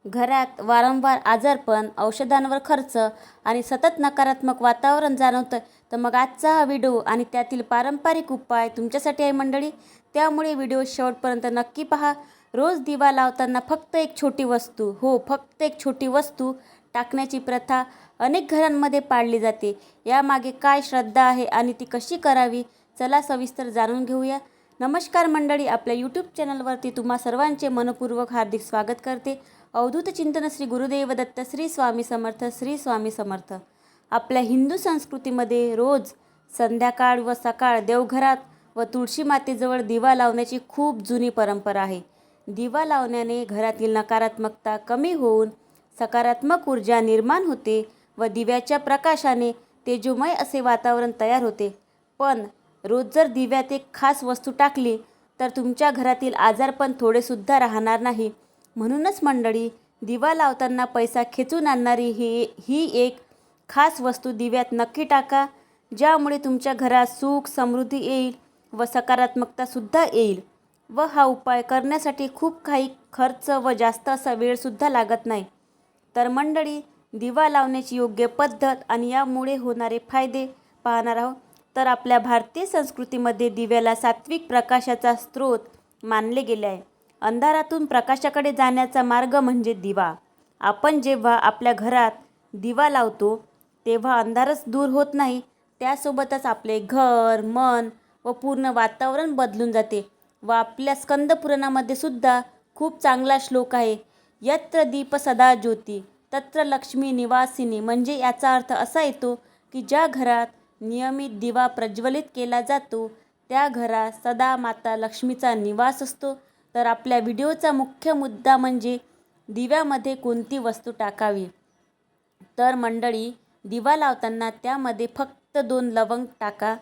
घरात वारंवार आजारपण, औषधांवर खर्च आणि सतत नकारात्मक वातावरण जाणवतं, तर मग आजचा हा व्हिडिओ आणि त्यातील पारंपरिक उपाय तुमच्यासाठी आहे मंडळी. त्यामुळे व्हिडिओ शेवटपर्यंत नक्की पहा. रोज दिवा लावताना फक्त एक छोटी वस्तू, फक्त एक छोटी वस्तू टाकण्याची प्रथा अनेक घरांमध्ये पाळली जाते. यामागे काय श्रद्धा आहे आणि ती कशी करावी, चला सविस्तर जाणून घेऊया. नमस्कार मंडळी, आपल्या यूट्यूब चॅनलवरती तुम्हा सर्वांचे मनपूर्वक हार्दिक स्वागत करते. अवधूत चिंतन श्री गुरुदेव दत्त, श्री स्वामी समर्थ, श्री स्वामी समर्थ. आपल्या हिंदू संस्कृतीमध्ये रोज संध्याकाळ व सकाळ देवघरात व तुळशी मातेजवळ दिवा लावण्याची खूप जुनी परंपरा आहे. दिवा लावण्याने घरातील नकारात्मकता कमी होऊन सकारात्मक ऊर्जा निर्माण होते व दिव्याच्या प्रकाशाने तेजोमय असे वातावरण तयार होते. पण रोज जर दिव्यात एक खास वस्तू टाकली तर तुमच्या घरातील आजारपण थोडेसुद्धा राहणार नाही. म्हणूनच मंडळी, दिवा लावताना पैसा खेचून आणणारी ही एक खास वस्तू दिव्यात नक्की टाका, ज्यामुळे तुमच्या घरात सुख समृद्धी येईल व सकारात्मकतासुद्धा येईल. व हा उपाय करण्यासाठी खूप काही खर्च व जास्त असा वेळसुद्धा लागत नाही. तर मंडळी, दिवा लावण्याची योग्य पद्धत आणि यामुळे होणारे फायदे पाहणार आहोत. तर आपल्या भारतीय संस्कृतीमध्ये दिव्याला सात्विक प्रकाशाचा स्रोत मानले गेले आहे. अंधारातून प्रकाशाकडे जाण्याचा मार्ग म्हणजे दिवा. आपण जेव्हा आपल्या घरात दिवा लावतो तेव्हा अंधारच दूर होत नाही, त्यासोबतच आपले घर, मन व पूर्ण वातावरण बदलून जाते. व आपल्या स्कंदपुराणामध्ये सुद्धा खूप चांगला श्लोक आहे, यत्र दीप सदा ज्योती तत्र लक्ष्मी निवासिनी. म्हणजे याचा अर्थ असा येतो की ज्या घरात नियमित दिवा प्रज्वलित केला जातो त्या घरात सदा माता लक्ष्मीचा निवास असतो. तर आपल्या व्हिडिओचा मुख्य मुद्दा म्हणजे दिव्यामध्ये कोणती वस्तू टाकावी. तर मंडळी, दिवा लावताना त्यामध्ये फक्त 2 लवंग टाका.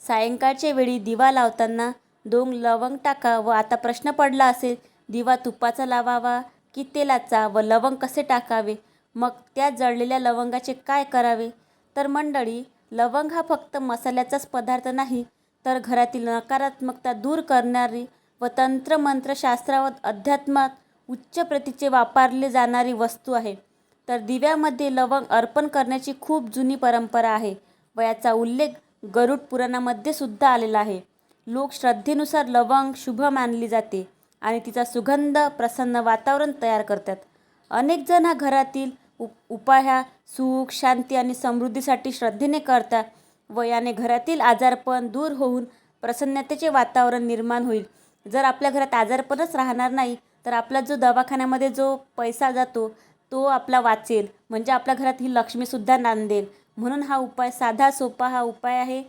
सायंकाळच्या वेळी दिवा लावताना 2 लवंग टाका. व आता प्रश्न पडला असेल, दिवा तुपाचा लावावा की तेलाचा व लवंग कसे टाकावे, मग त्या जळलेल्या लवंगाचे काय करावे. तर मंडळी, लवंग हा फक्त मसाल्याचाच पदार्थ नाही, तर घरातील नकारात्मकता दूर करणारी व तंत्रमंत्रशास्त्र व अध्यात्मात उच्च प्रतीचे वापरले जाणारी वस्तू आहे. तर दिव्यामध्ये लवंग अर्पण करण्याची खूप जुनी परंपरा आहे व याचा उल्लेख गरुड पुराणामध्ये सुद्धा आलेला आहे. लोक श्रद्धेनुसार लवंग शुभ मानली जाते आणि तिचा सुगंध प्रसन्न वातावरण तयार करतात. अनेक जण हा घरातील उपाय हा सुख, शांती आणि समृद्धीसाठी श्रद्धेने करतात व याने घरातील आजारपण दूर होऊन प्रसन्नतेचे वातावरण निर्माण होईल. जर आपल्या घरात आजारपणच राहणार नाही तर आपला जो दवाखान्यामध्ये जो पैसा जातो तो आपला वाचेल, म्हणजे आपल्या घरात ही लक्ष्मीसुद्धा नांदेल. म्हणून हा उपाय साधा सोपा हा उपाय आहे.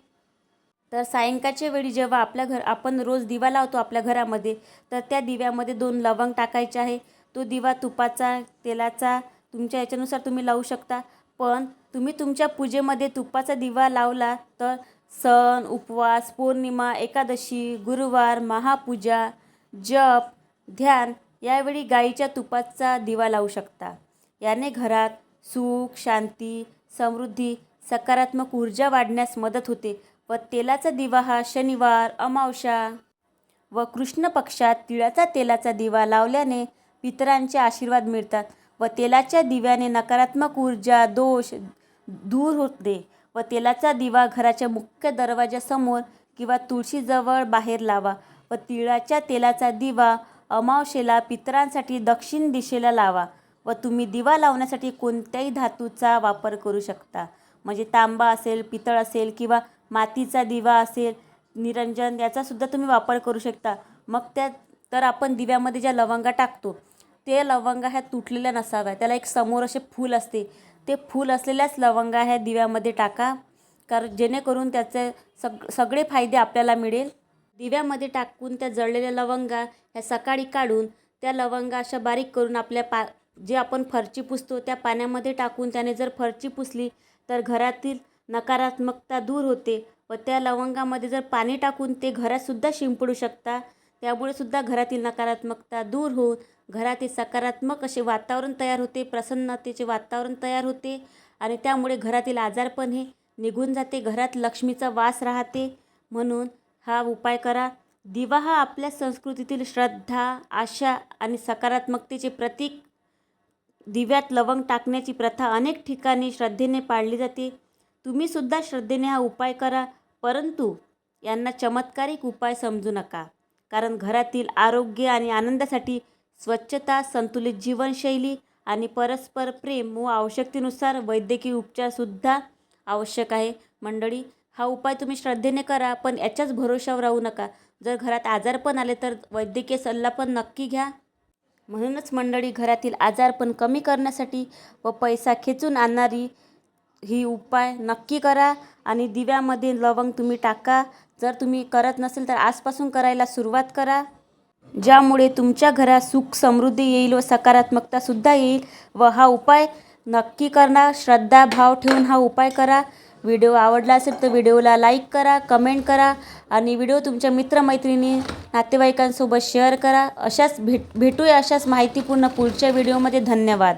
तर सायंकाळच्या वेळी जेव्हा आपण रोज दिवा लावतो आपल्या घरामध्ये, तर त्या दिव्यामध्ये 2 लवंग टाकायचे आहे. तो दिवा तुपाचा, तेलाचा, तुमच्या याच्यानुसार तुम्ही लावू शकता. पण तुम्ही तुमच्या पूजेमध्ये तुपाचा दिवा लावला तर सण, उपवास, पौर्णिमा, एकादशी, गुरुवार, महापूजा, जप, ध्यान यावेळी गाईच्या तुपाचा दिवा लावू शकता. याने घरात सुख, शांती, समृद्धी, सकारात्मक ऊर्जा वाढण्यास मदत होते. व तेलाचा दिवा हा शनिवार, अमावस्या व कृष्ण पक्षात तिळाचा तेलाचा दिवा लावल्याने पितरांचे आशीर्वाद मिळतात व तेलाच्या दिव्याने नकारात्मक ऊर्जा, दोष दूर होते. व तेलाचा दिवा घराच्या मुख्य दरवाजासमोर किंवा तुळशीजवळ बाहेर लावा. व तिळाच्या तेलाचा दिवा अमावस्येला पितरांसाठी दक्षिण दिशेला लावा. व तुम्ही दिवा लावण्यासाठी कोणत्याही धातूचा वापर करू शकता, म्हणजे तांबा असेल, पितळ असेल किंवा मातीचा दिवा असेल, निरंजन याचासुद्धा तुम्ही वापर करू शकता. तर आपण दिव्यामध्ये ज्या लवंगा टाकतो ते लवंगा ह्या तुटलेल्या नसाव्या, त्याला एक समोर असे फूल असते, ते फूल असलेल्याच लवंगा ह्या दिव्यामध्ये टाका, कारण जेणेकरून त्याचे सगळे फायदे आपल्याला मिळेल. दिव्यामध्ये टाकून त्या जळलेल्या लवंगा ह्या सकाळी काढून त्या लवंगा अशा बारीक करून आपल्या जे आपण फरची पुसतो त्या पाण्यामध्ये टाकून त्याने जर फरची पुसली तर घरातील नकारात्मकता दूर होते. व त्या लवंगामध्ये जर पाणी टाकून ते घरातसुद्धा शिंपडू शकता, त्यामुळे सुद्धा घरातील नकारात्मकता दूर होऊन घरातील सकारात्मक असे वातावरण तयार होते, प्रसन्नतेचे वातावरण तयार होते आणि त्यामुळे घरातील आजारपण हे निघून जाते, घरात लक्ष्मीचा वास राहते. म्हणून हा उपाय करा. दिवा हा आपल्या संस्कृतीतील श्रद्धा, आशा आणि सकारात्मकतेचे प्रतीक दिव्यात लवंग टाकण्याची प्रथा अनेक ठिकाणी श्रद्धेने पाळली जाते. तुम्हीसुद्धा श्रद्धेने हा उपाय करा, परंतु यांना चमत्कारिक उपाय समजू नका. कारण घरातील आरोग्य आणि आनंदासाठी स्वच्छता, संतुलित जीवनशैली आणि परस्पर प्रेम व आवश्यकतेनुसार वैद्यकीय उपचारसुद्धा आवश्यक आहे. मंडळी, हा उपाय तुम्ही श्रद्धेने करा, पण याच्याच भरोशावर राहू नका. जर घरात आजारपण आले तर वैद्यकीय सल्ला पण नक्की घ्या. म्हणूनच मंडळी, घरातील आजारपण कमी करण्यासाठी व पैसा खेचून आणणारी ही उपाय नक्की करा. आणि दिव्यामध्ये लवंग तुम्ही टाका. जर तुम्ही करत नसेल तर आजपासून करायला सुरुवात करा, ज्यामुळे तुमच्या घरात सुख समृद्धी येईल व सकारात्मकतासुद्धा येईल. व हा उपाय नक्की करा, श्रद्धा भाव ठेवून हा उपाय करा. व्हिडिओ आवडला असेल तर व्हिडिओला लाईक करा, कमेंट करा आणि व्हिडिओ तुमच्या मित्रमैत्रिणी, नातेवाईकांसोबत शेअर करा. भेटूया अशाच माहितीपूर्ण पुढच्या व्हिडिओमध्ये. धन्यवाद.